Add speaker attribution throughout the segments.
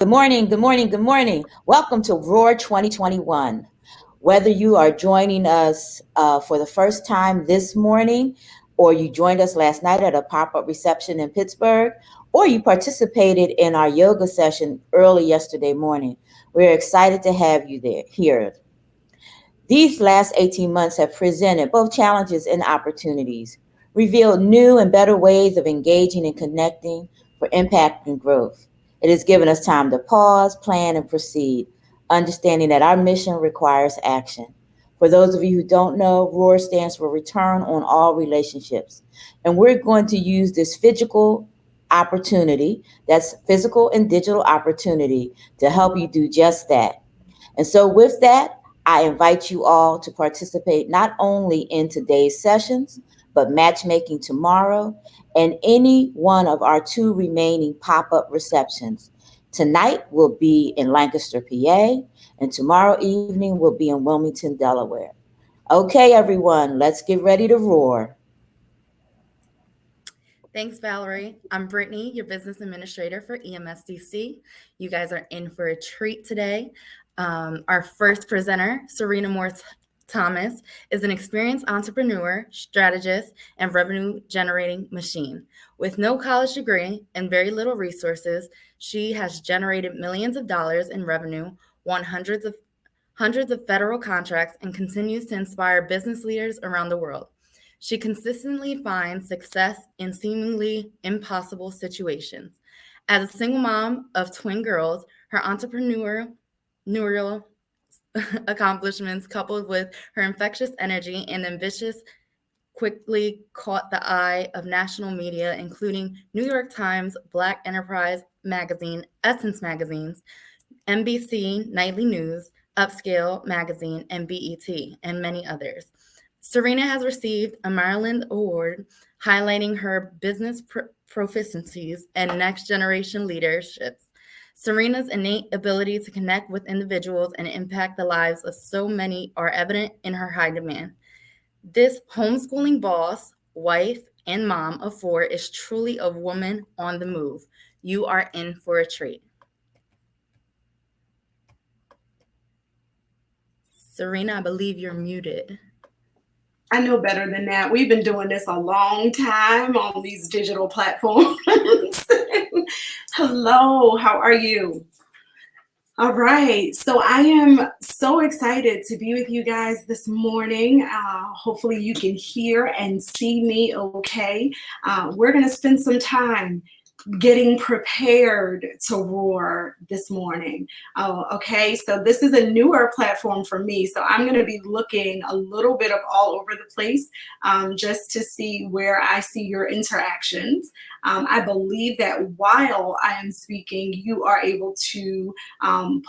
Speaker 1: Good morning, good morning, good morning. Welcome to Roar 2021. Whether you are joining us for the first time this morning, or you joined us last night at a pop up reception in Pittsburgh, or you participated in our yoga session early yesterday morning, we're excited to have you here. These last 18 months have presented both challenges and opportunities, revealed new and better ways of engaging and connecting for impact and growth. It has given us time to pause, plan, and proceed, understanding that our mission requires action. For those of you who don't know, ROAR stands for Return on All Relationships. And we're going to use this physical opportunity, that's physical and digital opportunity, to help you do just that. And so, with that, I invite you all to participate not only in today's sessions, but matchmaking tomorrow and any one of our two remaining pop up receptions. Tonight will be in Lancaster, PA, and tomorrow evening will be in Wilmington, Delaware. Okay, everyone, let's get ready to roar.
Speaker 2: Thanks, Valerie. I'm Brittany, your business administrator for EMSDC. You guys are in for a treat today. Our first presenter, Serena Moore Thomas, is an experienced entrepreneur, strategist, and revenue generating machine. With no college degree and very little resources, she has generated millions of dollars in revenue, won hundreds of federal contracts, and continues to inspire business leaders around the world. She consistently finds success in seemingly impossible situations. As a single mom of twin girls, her entrepreneurial accomplishments, coupled with her infectious energy and ambitious, quickly caught the eye of national media, including New York Times, Black Enterprise Magazine, Essence Magazines, NBC Nightly News, Upscale Magazine, and BET, and many others. Serena has received a Maryland Award highlighting her business proficiencies and next generation leaderships. Serena's innate ability to connect with individuals and impact the lives of so many are evident in her high demand. This homeschooling boss, wife, and mom of four is truly a woman on the move. You are in for a treat. Serena, I believe you're muted.
Speaker 3: I know better than that. We've been doing this a long time on these digital platforms. Hello, how are you? All right, so I am so excited to be with you guys this morning. Hopefully you can hear and see me okay. We're gonna spend some time getting prepared to roar this morning. Okay, so this is a newer platform for me, so I'm going to be looking a little bit of all over the place just to see where I see your interactions. I believe that while I am speaking, you are able to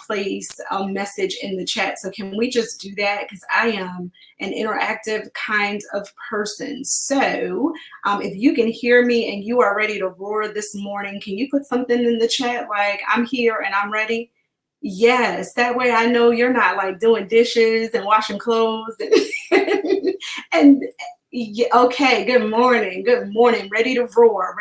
Speaker 3: place a message in the chat. So can we just do that? Because I am an interactive kind of person. So if you can hear me and you are ready to roar this morning, can you put something in the chat like I'm here and I'm ready? Yes, that way I know you're not like doing dishes and washing clothes and yeah, okay, good morning, ready to roar,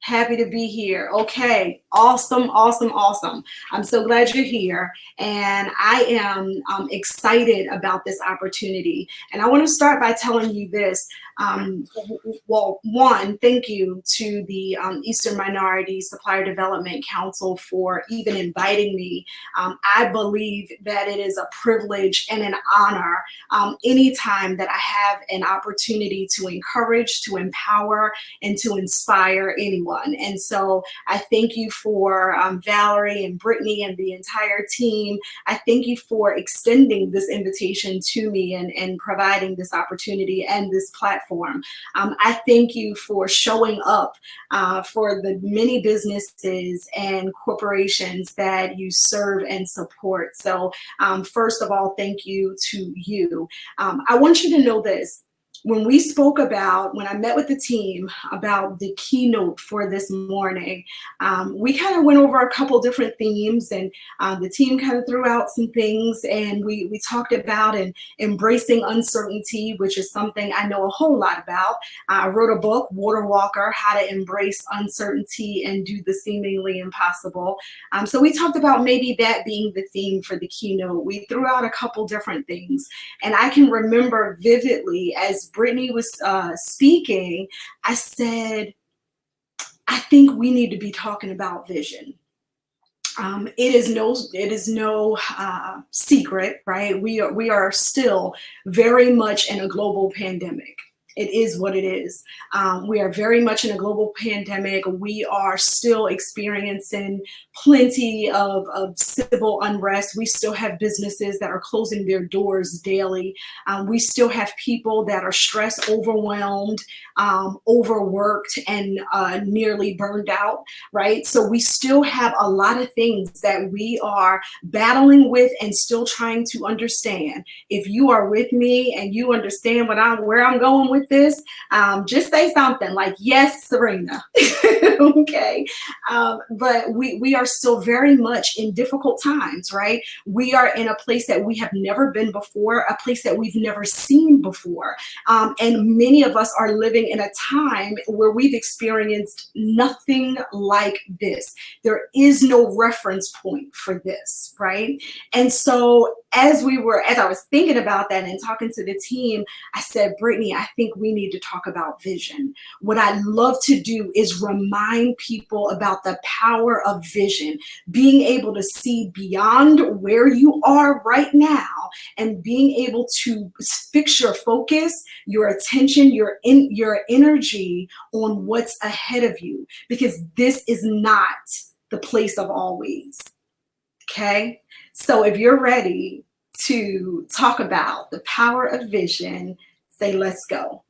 Speaker 3: happy to be here. Okay, awesome. I'm so glad you're here, and I am excited about this opportunity. And I want to start by telling you this. Well, one, thank you to the Eastern Minority Supplier Development Council for even inviting me. I believe that it is a privilege and an honor anytime that I have an opportunity to encourage, to empower, and to inspire anyone. And so I thank you for Valerie and Brittany and the entire team. I thank you for extending this invitation to me and providing this opportunity and this platform. I thank you for showing up for the many businesses and corporations that you serve and support. So first of all, thank you to you. I want you to know this. when we spoke about, when I met with the team about the keynote for this morning, we kind of went over a couple different themes, and the team kind of threw out some things, and we talked about embracing uncertainty, which is something I know a whole lot about. I wrote a book, Water Walker, How to Embrace Uncertainty and Do the Seemingly Impossible. So we talked about maybe that being the theme for the keynote. We threw out a couple different things, and I can remember vividly as Brittany was speaking, I said, I think we need to be talking about vision. It is no secret, right? We are still very much in a global pandemic. It is what it is. We are very much in a global pandemic. We are still experiencing plenty of civil unrest. We still have businesses that are closing their doors daily. We still have people that are stressed, overwhelmed, overworked, and nearly burned out, right? So we still have a lot of things that we are battling with and still trying to understand. If you are with me and you understand where I'm going with this, just say something like, yes, Serena. Okay. But we are still very much in difficult times, right? We are in a place that we have never been before, a place that we've never seen before. And many of us are living in a time where we've experienced nothing like this. There is no reference point for this, right? And so as I was thinking about that and talking to the team, I said, Brittany, I think we need to talk about vision. What I love to do is remind people about the power of vision, being able to see beyond where you are right now and being able to fix your focus, your attention, your energy on what's ahead of you, because this is not the place of always. Okay? So if you're ready to talk about the power of vision, say, let's go.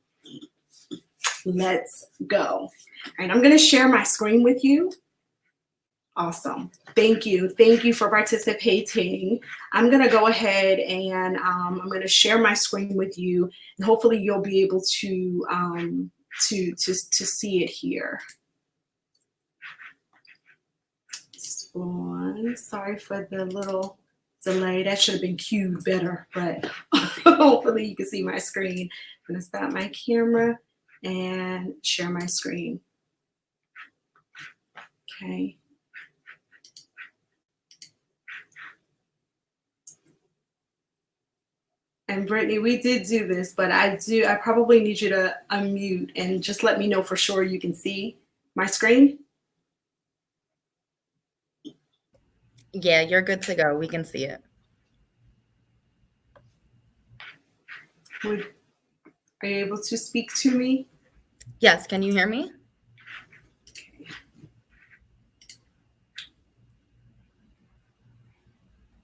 Speaker 3: Let's go. All right, I'm going to share my screen with you. Awesome. Thank you. Thank you for participating. I'm going to go ahead and I'm going to share my screen with you, and hopefully you'll be able to see it here. Sorry for the little delay. That should have been cued better, but hopefully you can see my screen. I'm going to stop my camera and share my screen. Okay. And Brittany, we did do this, but I probably need you to unmute and just let me know for sure you can see my screen.
Speaker 2: Yeah, you're good to go. We can see it.
Speaker 3: Are you able to speak to me?
Speaker 2: Yes, can you hear me?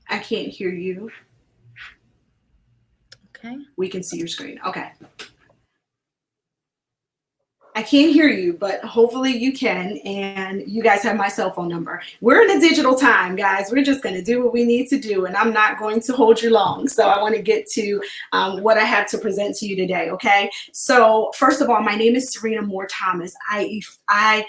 Speaker 3: I can't hear you.
Speaker 2: Okay.
Speaker 3: We can see your screen. Okay. I can't hear you, but hopefully you can, and you guys have my cell phone number. We're in a digital time, guys. We're just going to do what we need to do, and I'm not going to hold you long. So I want to get to what I have to present to you today, okay? So first of all, my name is Serena Moore Thomas. I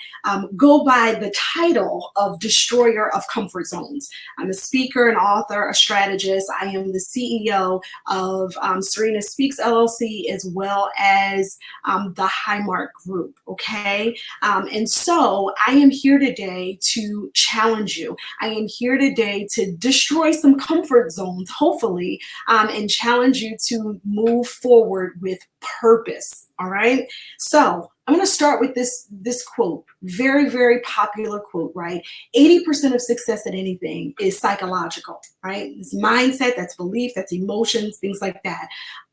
Speaker 3: go by the title of Destroyer of Comfort Zones. I'm a speaker, an author, a strategist. I am the CEO of Serena Speaks LLC, as well as the Highmark Group, okay? And so I am here today to challenge you. I am here today to destroy some comfort zones, hopefully, and challenge you to move forward with purpose, all right? So I'm going to start with this quote, very, very popular quote, right? 80% of success at anything is psychological, right? It's mindset, that's belief, that's emotions, things like that.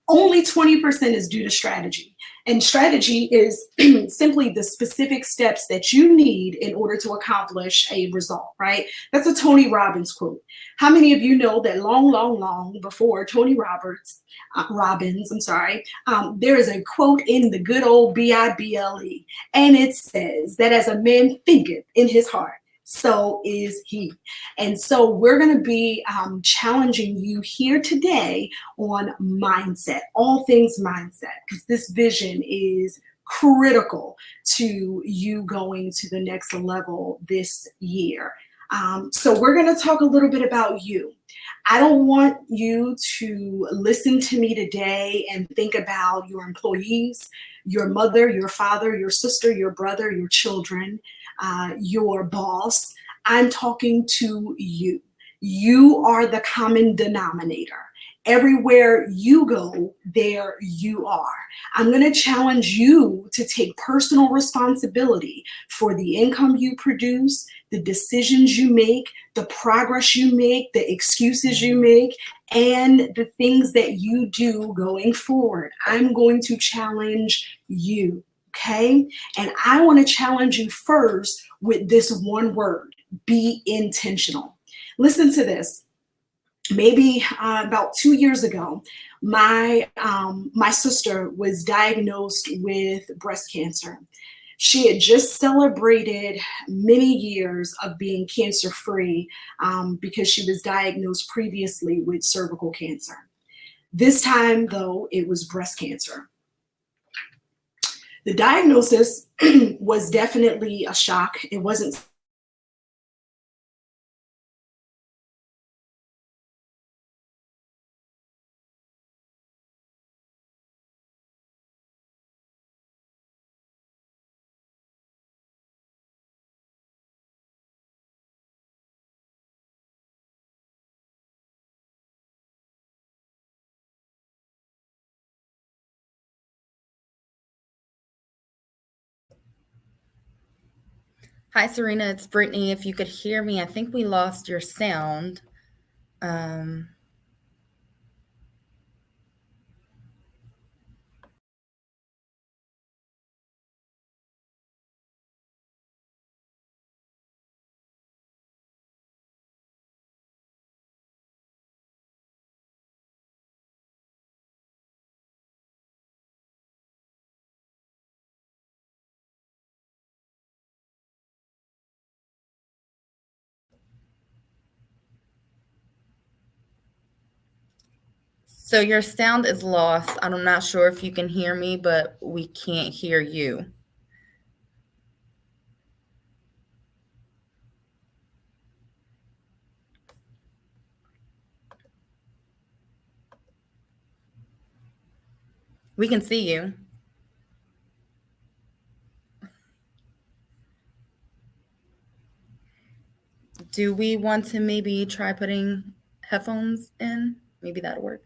Speaker 3: Only 20% is due to strategy. And strategy is simply the specific steps that you need in order to accomplish a result, right? That's a Tony Robbins quote. How many of you know that long before Tony Robbins, there is a quote in the good old Bible, and it says that as a man thinketh in his heart, so is he. And so we're going to be challenging you here today on mindset, all things mindset, because this vision is critical to you going to the next level this year. So we're going to talk a little bit about you. I don't want you to listen to me today and think about your employees, your mother, your father, your sister, your brother, your children, your boss. I'm talking to you. You are the common denominator. Everywhere you go, there you are. I'm going to challenge you to take personal responsibility for the income you produce, the decisions you make, the progress you make, the excuses you make, and the things that you do going forward. I'm going to challenge you, okay? And I want to challenge you first with this one word: be intentional. Listen to this. Maybe about 2 years ago, my sister was diagnosed with breast cancer. She had just celebrated many years of being cancer-free because she was diagnosed previously with cervical cancer. This time, though, it was breast cancer. The diagnosis was definitely a shock. It wasn't
Speaker 2: Hi, Serena. It's Brittany. If you could hear me, I think we lost your sound. So your sound is lost. I'm not sure if you can hear me, but we can't hear you. We can see you. Do we want to maybe try putting headphones in? Maybe that'll work.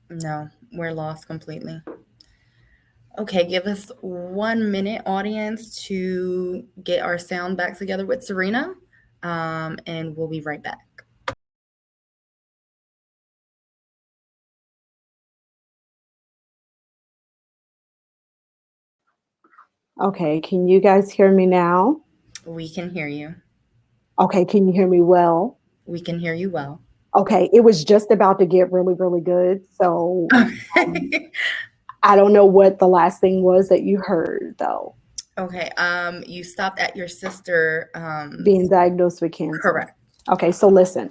Speaker 2: No, we're lost completely. Okay, give us 1 minute, audience, to get our sound back together with Serena, and we'll be right back.
Speaker 4: Okay, can you guys hear me now?
Speaker 2: We can hear you.
Speaker 4: Okay, can you hear me well?
Speaker 2: We can hear you well.
Speaker 4: Okay, it was just about to get really, really good. So I don't know what the last thing was that you heard, though.
Speaker 2: Okay, you stopped at your sister
Speaker 4: being diagnosed with cancer.
Speaker 2: Correct.
Speaker 4: Okay, so listen,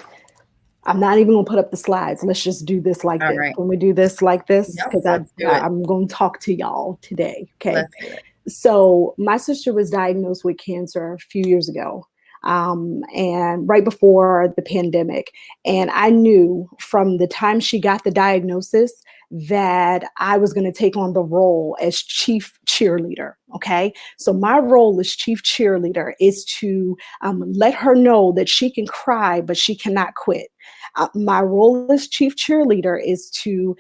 Speaker 4: I'm not even gonna put up the slides. Let's just do this like
Speaker 2: All
Speaker 4: this.
Speaker 2: right.
Speaker 4: Can we do this like this?
Speaker 2: Yep,
Speaker 4: Because
Speaker 2: let's do it.
Speaker 4: I'm going to talk to y'all today. Okay.
Speaker 2: Let's do it.
Speaker 4: So my sister was diagnosed with cancer a few years ago, and right before the pandemic. And I knew from the time she got the diagnosis that I was going to take on the role as chief cheerleader. Okay. So my role as chief cheerleader is to let her know that she can cry, but she cannot quit. My role as chief cheerleader is to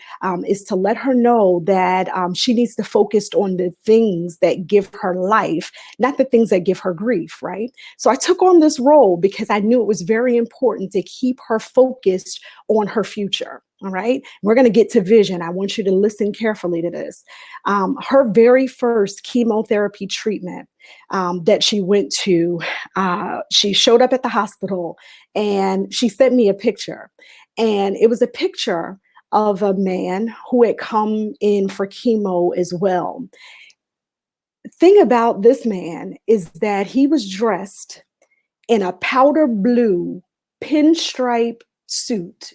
Speaker 4: let her know that she needs to focus on the things that give her life, not the things that give her grief, right? So I took on this role because I knew it was very important to keep her focused on her future. All right. We're going to get to vision. I want you to listen carefully to this. Her very first chemotherapy treatment that she went to, she showed up at the hospital and she sent me a picture. And it was a picture of a man who had come in for chemo as well. Thing about this man is that he was dressed in a powder blue pinstripe suit.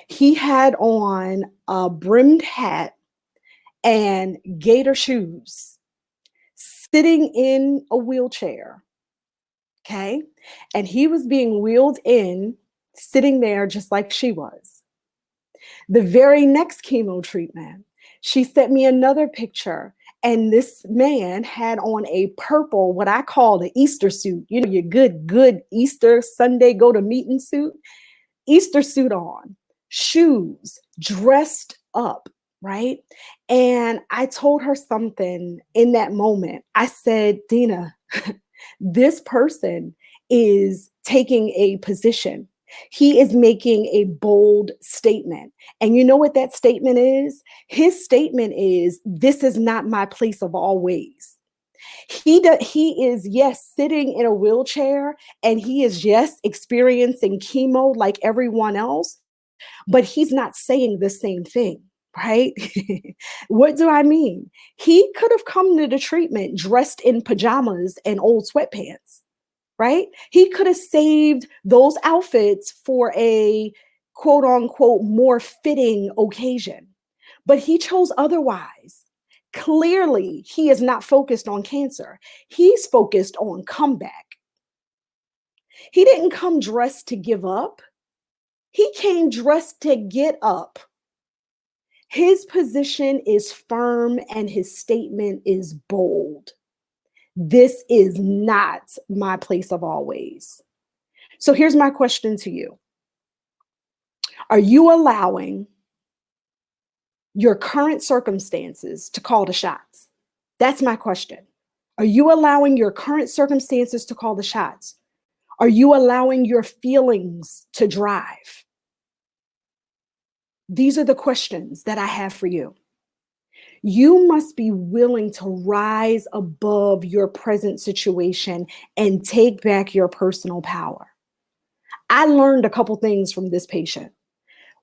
Speaker 4: He had on a brimmed hat and gaiter shoes, sitting in a wheelchair. Okay. And he was being wheeled in, sitting there just like she was. The very next chemo treatment, she sent me another picture. And this man had on a purple, what I call the Easter suit. You know, your good Easter Sunday go to meeting suit. Easter suit on, shoes, dressed up, right? And I told her something in that moment. I said, Dina, this person is taking a position. He is making a bold statement. And you know what that statement is? His statement is, this is not my place of always. He is, yes, sitting in a wheelchair, and he is, yes, experiencing chemo like everyone else, but he's not saying the same thing, right? What do I mean? He could have come to the treatment dressed in pajamas and old sweatpants. Right? He could have saved those outfits for a quote unquote more fitting occasion, but he chose otherwise. Clearly, he is not focused on cancer. He's focused on comeback. He didn't come dressed to give up. He came dressed to get up. His position is firm and his statement is bold. This is not my place of always. So here's my question to you. Are you allowing your current circumstances to call the shots? That's my question. Are you allowing your current circumstances to call the shots? Are you allowing your feelings to drive? These are the questions that I have for you. You must be willing to rise above your present situation and take back your personal power. I learned a couple things from this patient.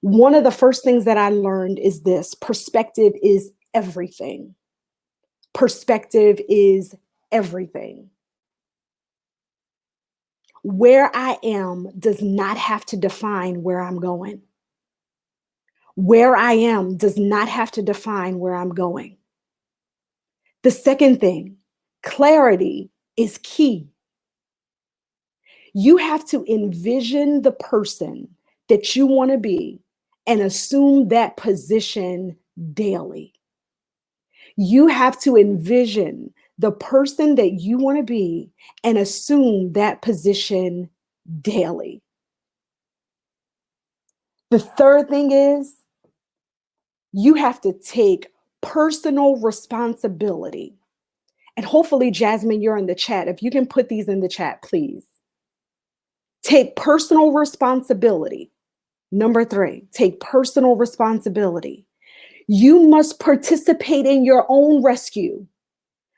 Speaker 4: One of the first things that I learned is this: perspective is everything. Perspective is everything. Where I am does not have to define where I'm going. Where I am does not have to define where I'm going. The second thing, clarity is key. You have to envision the person that you want to be and assume that position daily. You have to envision the person that you want to be and assume that position daily. The third thing is, you have to take personal responsibility. And hopefully, Jasmine, you're in the chat. If you can put these in the chat, please. Take personal responsibility. Number 3, take personal responsibility. You must participate in your own rescue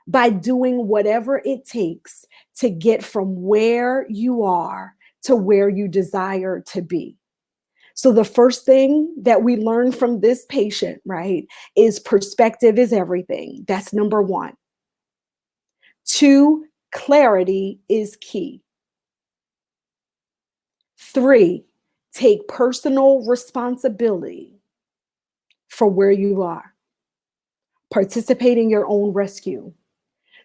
Speaker 4: by doing whatever it takes to get from where you are to where you desire to be. So the first thing that we learned from this patient, right, is perspective is everything. That's number 1. 2, clarity is key. 3, take personal responsibility for where you are. Participate in your own rescue.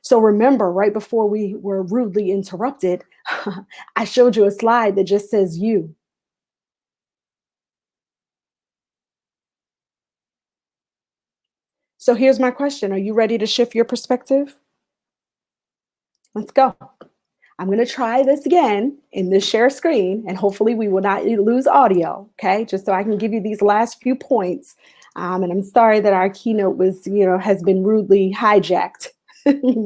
Speaker 4: So remember, right before we were rudely interrupted, I showed you a slide that just says you. So here's my question. Are you ready to shift your perspective? Let's go. I'm going to try this again in this share screen, and hopefully we will not lose audio, okay? Just so I can give you these last few points. And I'm sorry that our keynote was, has been rudely hijacked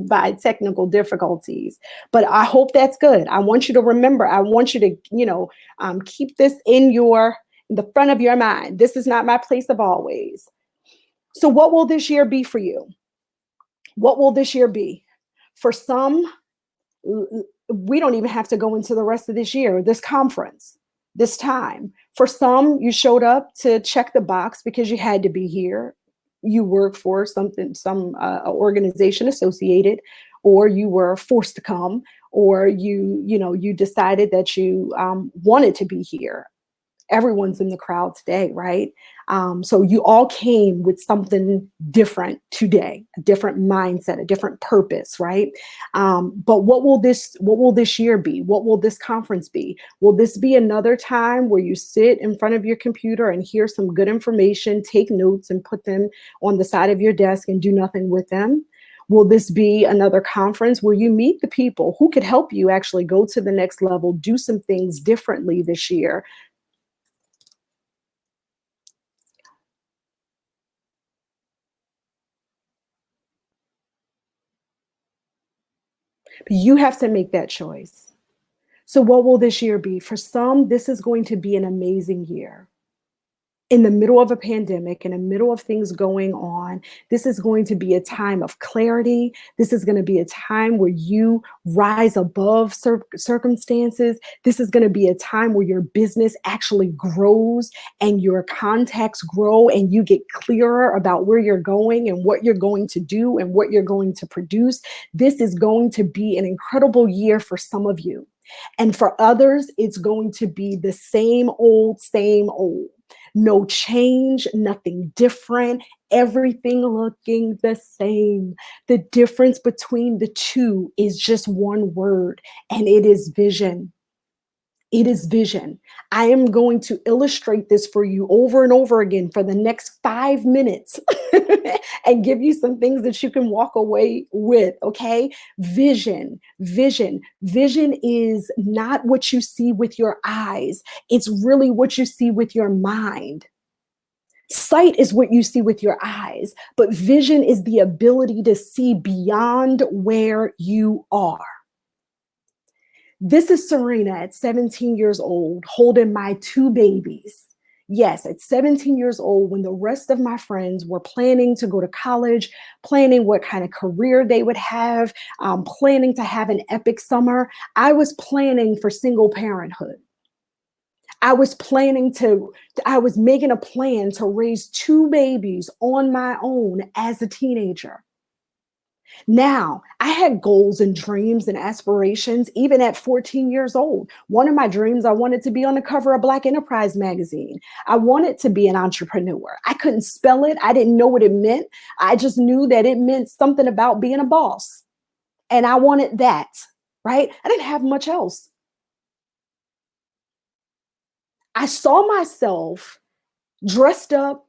Speaker 4: by technical difficulties, but I hope that's good. I want you to remember, I want you to, keep this in your in the front of your mind. This is not my place of always. So what will this year be for you? What will this year be? For some, we don't even have to go into the rest of this year, this conference, this time. For some, you showed up to check the box because you had to be here. You work for some organization associated, or you were forced to come, or you decided that you wanted to be here. Everyone's in the crowd today, right? So you all came with something different today, a different mindset, a different purpose, right? But what will this year be? What will this conference be? Will this be another time where you sit in front of your computer and hear some good information, take notes and put them on the side of your desk and do nothing with them? Will this be another conference where you meet the people who could help you actually go to the next level, do some things differently this year? But you have to make that choice. So what will this year be? For some, this is going to be an amazing year. In the middle of a pandemic, in the middle of things going on, this is going to be a time of clarity. This is going to be a time where you rise above circumstances. This is going to be a time where your business actually grows and your contacts grow and you get clearer about where you're going and what you're going to do and what you're going to produce. This is going to be an incredible year for some of you. And for others, it's going to be the same old, same old. No change, nothing different, everything looking the same. The difference between the two is just one word, and it is vision. It is vision. I am going to illustrate this for you over and over again for the next 5 minutes and give you some things that you can walk away with, okay? Vision, vision. Vision is not what you see with your eyes. It's really what you see with your mind. Sight is what you see with your eyes, but vision is the ability to see beyond where you are. This is Serena at 17 years old, holding my 2 babies. Yes, at 17 years old, when the rest of my friends were planning to go to college, planning what kind of career they would have, planning to have an epic summer, I was planning for single parenthood. I was making a plan to raise 2 babies on my own as a teenager. Now, I had goals and dreams and aspirations even at 14 years old. One of my dreams, I wanted to be on the cover of Black Enterprise magazine. I wanted to be an entrepreneur. I couldn't spell it. I didn't know what it meant. I just knew that it meant something about being a boss. And I wanted that, right? I didn't have much else. I saw myself dressed up,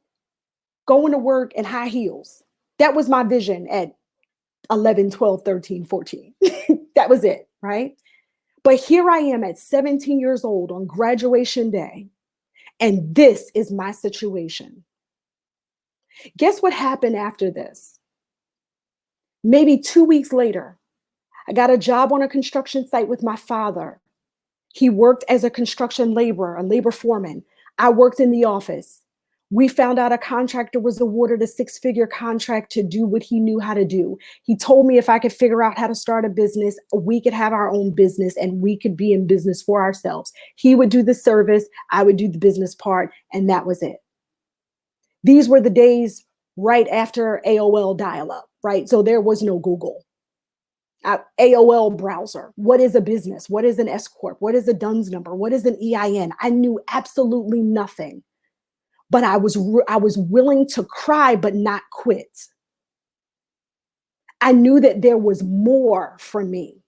Speaker 4: going to work in high heels. That was my vision at 11, 12, 13, 14. That was it, right? But here I am at 17 years old on graduation day, and this is my situation. Guess what happened after this? Maybe 2 weeks later, I got a job on a construction site with my father. He worked as a construction laborer, a labor foreman. I worked in the office. We found out a contractor was awarded a 6-figure contract to do what he knew how to do. He told me if I could figure out how to start a business, we could have our own business and we could be in business for ourselves. He would do the service, I would do the business part, and that was it. These were the days right after AOL dial-up, right? So there was no Google. AOL browser. What is a business? What is an S Corp? What is a DUNS number? What is an EIN? I knew absolutely nothing. But I was willing to cry, but not quit. I knew that there was more for me.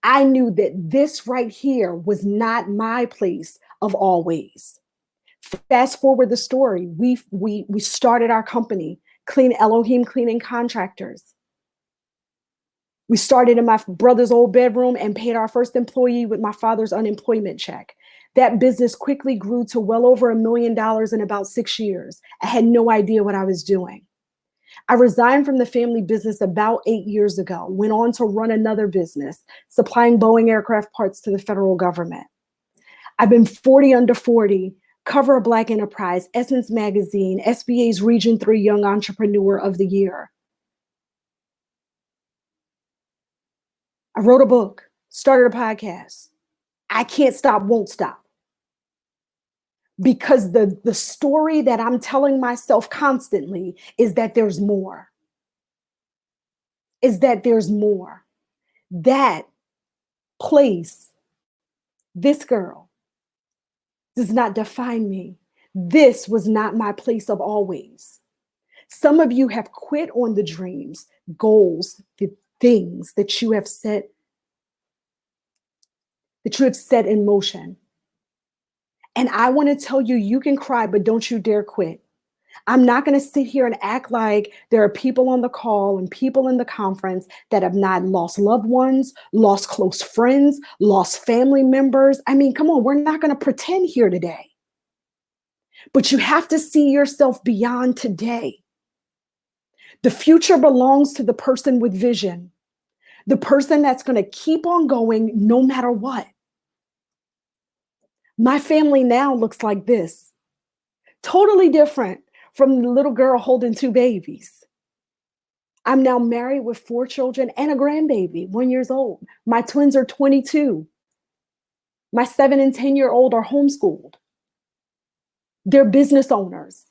Speaker 4: I knew that this right here was not my place of always. Fast forward the story. We started our company, Elohim Cleaning Contractors. We started in my brother's old bedroom and paid our first employee with my father's unemployment check. That business quickly grew to well over $1 million in about 6 years. I had no idea what I was doing. I resigned from the family business about 8 years ago, went on to run another business, supplying Boeing aircraft parts to the federal government. I've been 40 under 40 cover of Black Enterprise, Essence Magazine, SBA's Region 3 Young Entrepreneur of the Year. I wrote a book, started a podcast. I can't stop, won't stop. Because the story that I'm telling myself constantly is that there's more. Is that there's more. That place, this girl, does not define me. This was not my place of always. Some of you have quit on the dreams, goals, the things that you have set in motion. And I want to tell you, you can cry, but don't you dare quit. I'm not going to sit here and act like there are people on the call and people in the conference that have not lost loved ones, lost close friends, lost family members. I mean, come on, we're not going to pretend here today. But you have to see yourself beyond today. The future belongs to the person with vision, the person that's going to keep on going no matter what. My family now looks like this, totally different from the little girl holding 2 babies. I'm now married with 4 children and a grandbaby, 1 year old. My twins are 22. My 7 and 10-year-old are homeschooled. They're business owners.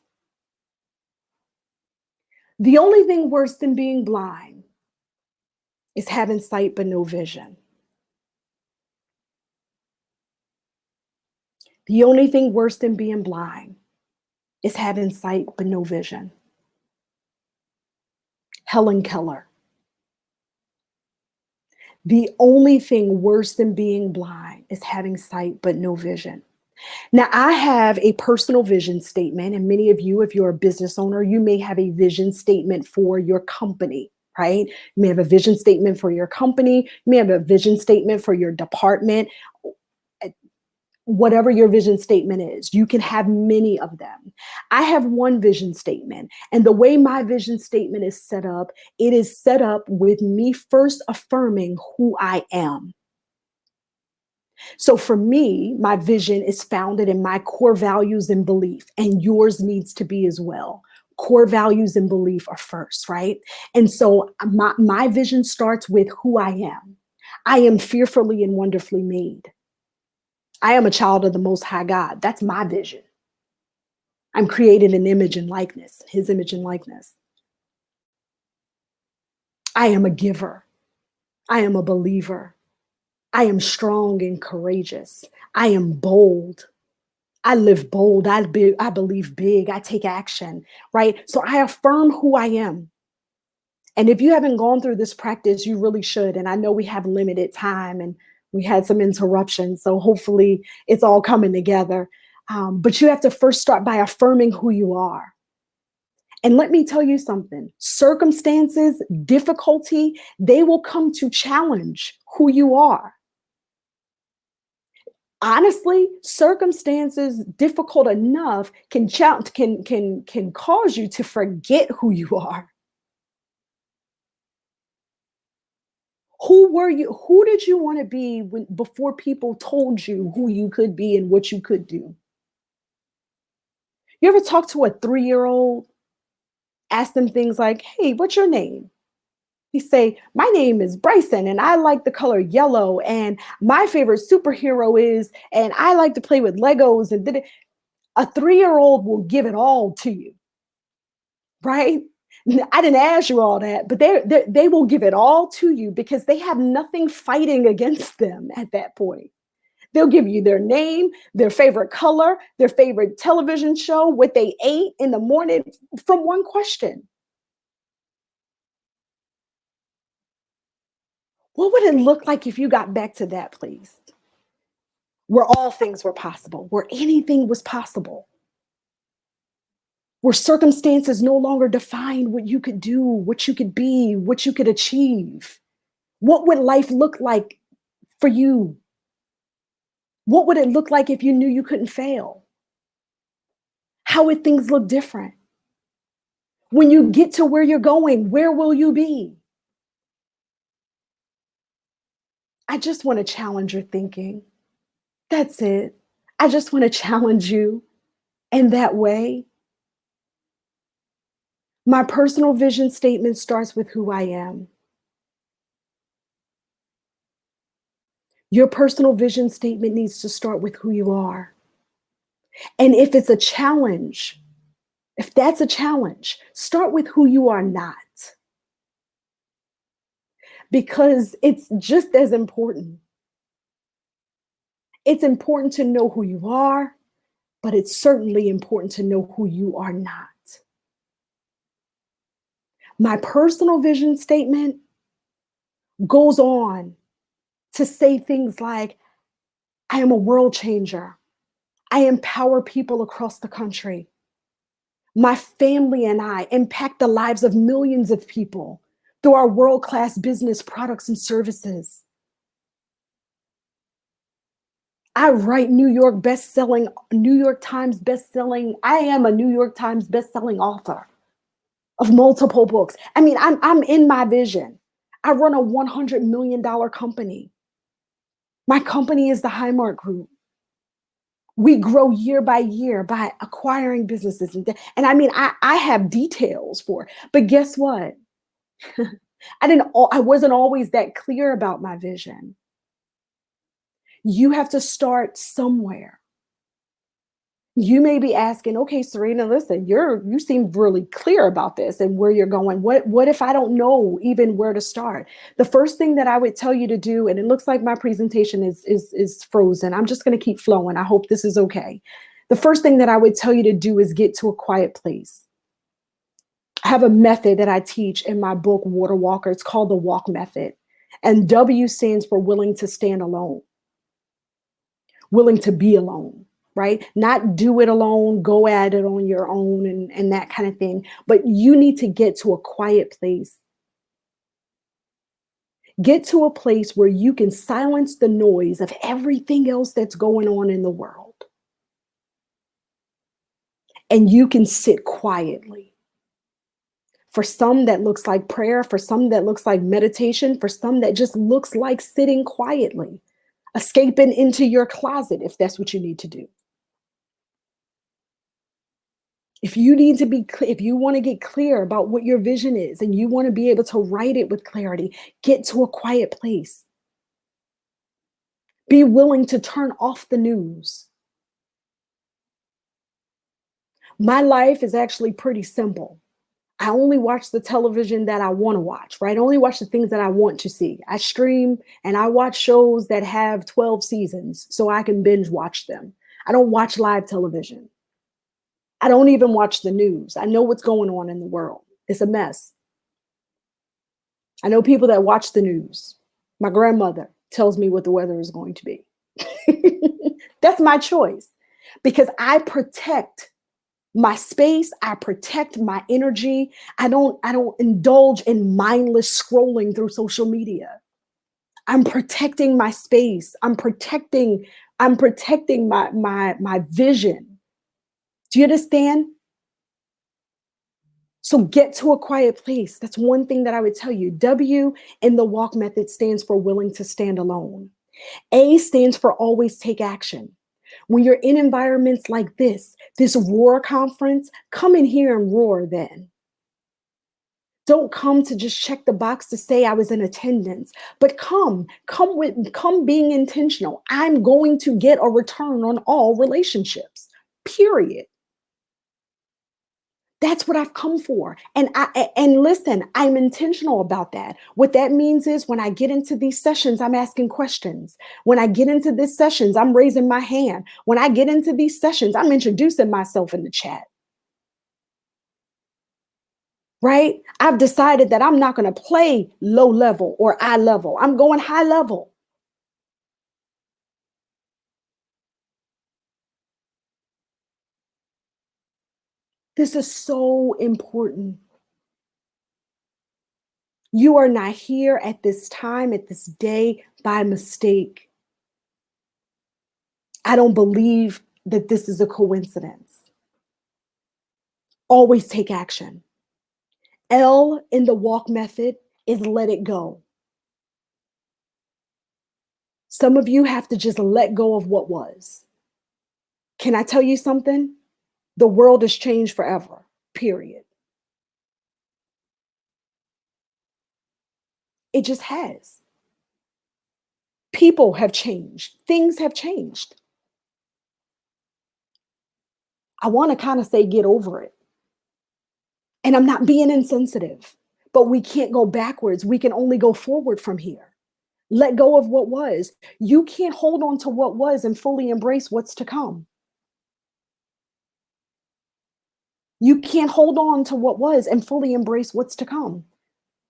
Speaker 4: The only thing worse than being blind is having sight but no vision. The only thing worse than being blind is having sight but no vision. Helen Keller. The only thing worse than being blind is having sight but no vision. Now, I have a personal vision statement, and many of you, if you're a business owner, you may have a vision statement for your company, right? You may have a vision statement for your company. You may have a vision statement for your department. Whatever your vision statement is, you can have many of them. I have one vision statement, and the way my vision statement is set up, it is set up with me first affirming who I am. So for me, my vision is founded in my core values and belief, and yours needs to be as well. Core values and belief are first, right? And so my vision starts with who I am. I am fearfully and wonderfully made. I am a child of the Most High God. That's my vision. I'm created in image and likeness, His image and likeness. I am a giver. I am a believer. I am strong and courageous. I am bold. I live bold. I believe big. I take action, right? So I affirm who I am. And if you haven't gone through this practice, you really should. And I know we have limited time and we had some interruptions. So hopefully it's all coming together. But you have to first start by affirming who you are. And let me tell you something, circumstances, difficulty, they will come to challenge who you are. Honestly, circumstances difficult enough can cause you to forget who you are. Who were you? Who did you want to be before people told you who you could be and what you could do? You ever talk to a 3-year-old, ask them things like, hey, what's your name? You say, my name is Bryson and I like the color yellow and my favorite superhero is, and I like to play with Legos. And a 3-year-old will give it all to you, right? I didn't ask you all that, but they will give it all to you because they have nothing fighting against them at that point. They'll give you their name, their favorite color, their favorite television show, what they ate in the morning from one question. What would it look like if you got back to that place where all things were possible, where anything was possible, where circumstances no longer defined what you could do, what you could be, what you could achieve? What would life look like for you? What would it look like if you knew you couldn't fail? How would things look different? When you get to where you're going, where will you be? I just want to challenge your thinking. That's it. I just want to challenge you. And that way, my personal vision statement starts with who I am. Your personal vision statement needs to start with who you are. And if it's a challenge, if that's a challenge, start with who you are not. Because it's just as important. It's important to know who you are, but it's certainly important to know who you are not. My personal vision statement goes on to say things like, I am a world changer. I empower people across the country. My family and I impact the lives of millions of people through our world-class business products and services. I write New York Times bestselling. I am a New York Times bestselling author of multiple books. I mean, I'm in my vision. I run a $100 million company. My company is the Highmark Group. We grow year by year by acquiring businesses. And I mean, I have details for it. But guess what? I wasn't always that clear about my vision. You have to start somewhere. You may be asking, okay, Serena, listen, you seem really clear about this and where you're going. What if I don't know even where to start? The first thing that I would tell you to do, and it looks like my presentation is frozen. I'm just going to keep flowing. I hope this is okay. The first thing that I would tell you to do is get to a quiet place. I have a method that I teach in my book, Water Walker. It's called the Walk Method. And W stands for willing to stand alone, willing to be alone. Right? Not do it alone, go at it on your own and that kind of thing. But you need to get to a quiet place. Get to a place where you can silence the noise of everything else that's going on in the world. And you can sit quietly. For some, that looks like prayer. For some, that looks like meditation. For some, that just looks like sitting quietly, escaping into your closet if that's what you need to do. If you need to be clear, if you want to get clear about what your vision is and you want to be able to write it with clarity, get to a quiet place. Be willing to turn off the news. My life is actually pretty simple. I only watch the television that I want to watch, right? I only watch the things that I want to see. I stream and I watch shows that have 12 seasons so I can binge watch them. I don't watch live television. I don't even watch the news. I know what's going on in the world. It's a mess. I know people that watch the news. My grandmother tells me what the weather is going to be. That's my choice because I protect my space. I protect my energy. I don't indulge in mindless scrolling through social media. I'm protecting my space. I'm protecting my vision. Do you understand? So get to a quiet place. That's one thing that I would tell you. W in the walk method stands for willing to stand alone. A stands for always take action. When you're in environments like this Roar conference, come in here and roar then. Don't come to just check the box to say I was in attendance, but come being intentional. I'm going to get a return on all relationships, period. That's what I've come for. And listen, I'm intentional about that. What that means is when I get into these sessions, I'm asking questions. When I get into these sessions, I'm raising my hand. When I get into these sessions, I'm introducing myself in the chat. Right? I've decided that I'm not going to play low level or eye level. I'm going high level. This is so important. You are not here at this time, at this day, by mistake. I don't believe that this is a coincidence. Always take action. L in the walk method is let it go. Some of you have to just let go of what was. Can I tell you something? The world has changed forever, period. It just has. People have changed. Things have changed. I want to kind of say, get over it. And I'm not being insensitive, but we can't go backwards. We can only go forward from here. Let go of what was. You can't hold on to what was and fully embrace what's to come. You can't hold on to what was and fully embrace what's to come.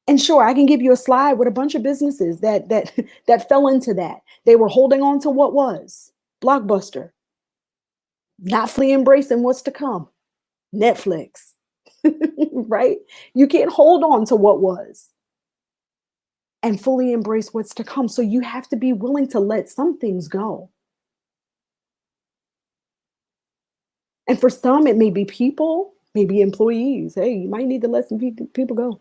Speaker 4: And sure, I can give you a slide with a bunch of businesses that fell into that. They were holding on to what was. Blockbuster. Not fully embracing what's to come. Netflix. Right? You can't hold on to what was and fully embrace what's to come. So you have to be willing to let some things go. And for some, it may be people, maybe employees. Hey, you might need to let some people go.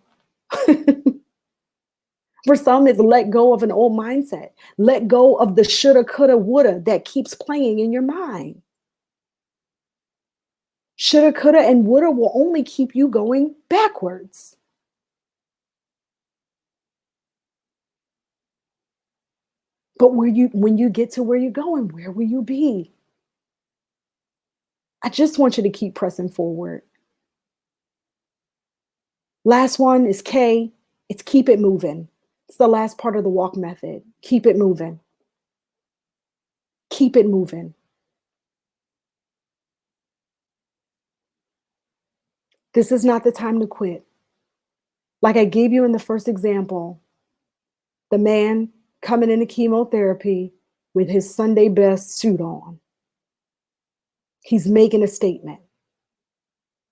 Speaker 4: For some, it's let go of an old mindset. Let go of the shoulda, coulda, woulda that keeps playing in your mind. Shoulda, coulda, and woulda will only keep you going backwards. But when you get to where you're going, where will you be? I just want you to keep pressing forward. Last one is K. It's keep it moving. It's the last part of the walk method. Keep it moving. Keep it moving. This is not the time to quit. Like I gave you in the first example, the man coming into chemotherapy with his Sunday best suit on. He's making a statement.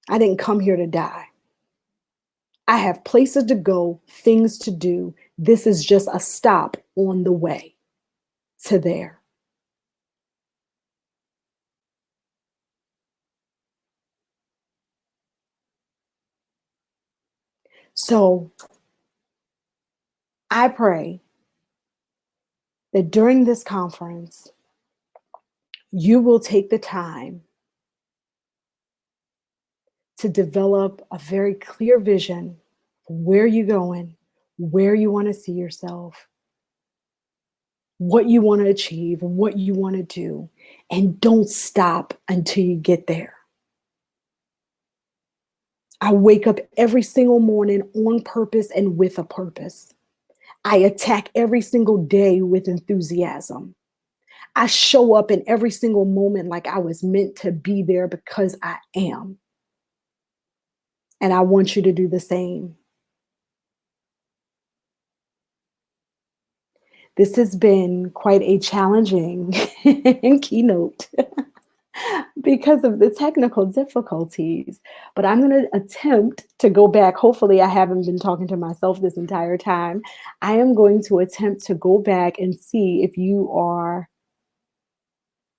Speaker 4: I didn't come here to die. I have places to go, things to do. This is just a stop on the way to there. So I pray that during this conference, you will take the time to develop a very clear vision of where you're going, where you want to see yourself, what you want to achieve, what you want to do, and don't stop until you get there. I wake up every single morning on purpose and with a purpose. I attack every single day with enthusiasm. I show up in every single moment like I was meant to be there because I am. And I want you to do the same. This has been quite a challenging keynote because of the technical difficulties. But I'm going to attempt to go back. Hopefully, I haven't been talking to myself this entire time. I am going to attempt to go back and see if you are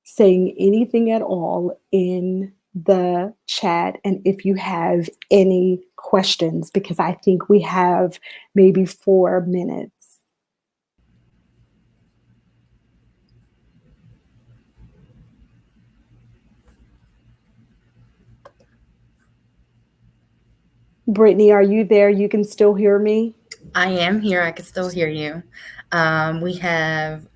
Speaker 4: saying anything at all in the chat and if you have any questions, because I think we have maybe 4 minutes. Brittany, are you there? You can still hear me?
Speaker 2: I am here. I can still hear you. We have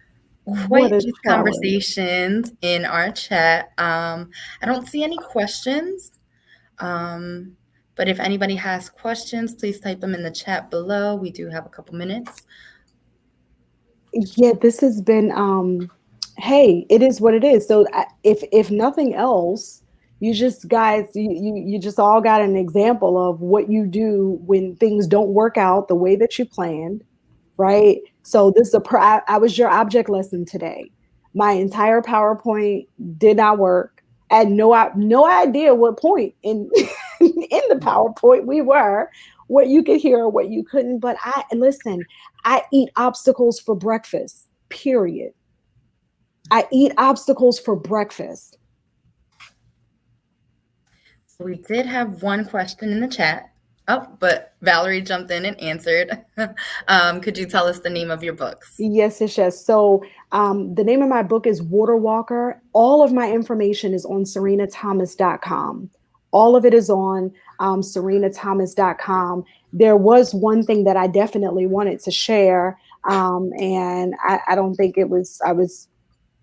Speaker 4: What
Speaker 2: quite
Speaker 4: a
Speaker 2: a few
Speaker 4: challenge.
Speaker 2: conversations in our chat. I don't see any questions, but if anybody has questions, please type them in the chat below. We do have a couple minutes.
Speaker 4: Yeah, this has been, hey, it is what it is. So if nothing else, you just guys, you just all got an example of what you do when things don't work out the way that you planned, right? So this is I was your object lesson today. My entire PowerPoint did not work. I had no idea what point in in the PowerPoint we were, what you could hear or what you couldn't. But listen, I eat obstacles for breakfast, period. I eat obstacles for breakfast.
Speaker 2: So we did have one question in the chat. Oh, but Valerie jumped in and answered. Could you tell us the name of your books?
Speaker 4: Yes, yes, yes. So the name of my book is Water Walker. All of my information is on serenathomas.com. All of it is on serenathomas.com. There was one thing that I definitely wanted to share, and I don't think it was,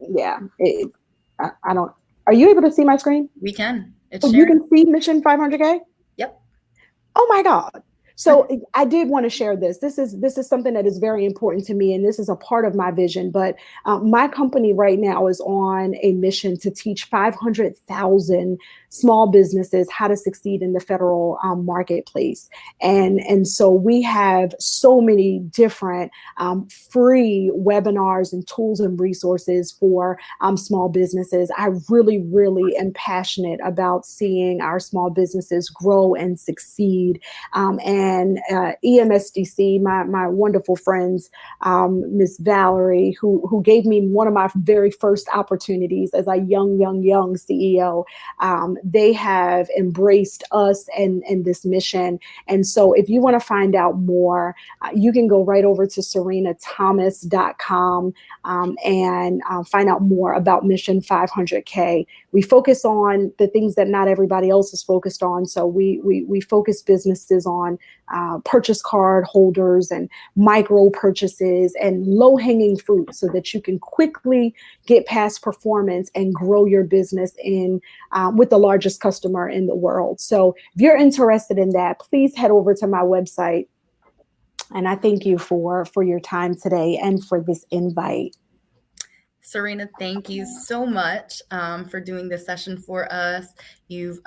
Speaker 4: yeah, I don't, are you able to see my screen?
Speaker 2: We can. It's
Speaker 4: Oh, you
Speaker 2: sharing.
Speaker 4: can see Mission 500K?
Speaker 2: Yep.
Speaker 4: Oh my God. So I did want to share this. This is something that is very important to me, and this is a part of my vision. But my company right now is on a mission to teach 500,000 small businesses how to succeed in the federal marketplace. And so we have so many different free webinars and tools and resources for small businesses. I really, really am passionate about seeing our small businesses grow and succeed. And EMSDC, my wonderful friends, Miss Valerie, who gave me one of my very first opportunities as a young CEO. They have embraced us and this mission. And so if you want to find out more, you can go right over to serenathomas.com and find out more about Mission 500K. We focus on the things that not everybody else is focused on. So we focus businesses on purchase card holders and micro purchases and low-hanging fruit so that you can quickly get past performance and grow your business in with the largest customer in the world. So if you're interested in that, please head over to my website. And I thank you for your time today and for this invite.
Speaker 2: Serena, thank you so much for doing this session for us. You've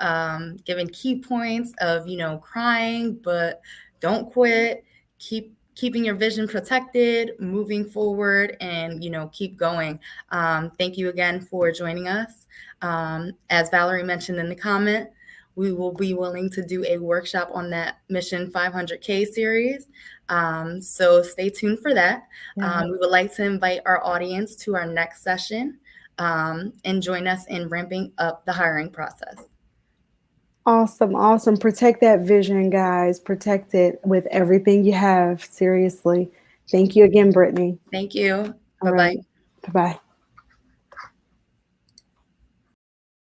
Speaker 2: given key points of, crying, but don't quit. Keeping your vision protected, moving forward, and, keep going. Thank you again for joining us. As Valerie mentioned in the comment, we will be willing to do a workshop on that Mission 500K series. So stay tuned for that. We would like to invite our audience to our next session and join us in ramping up the hiring process.
Speaker 4: Awesome. Protect that vision, guys. Protect it with everything you have. Seriously. Thank you again, Brittany.
Speaker 2: Thank you.
Speaker 4: All
Speaker 2: Bye-bye.
Speaker 4: right. Bye-bye.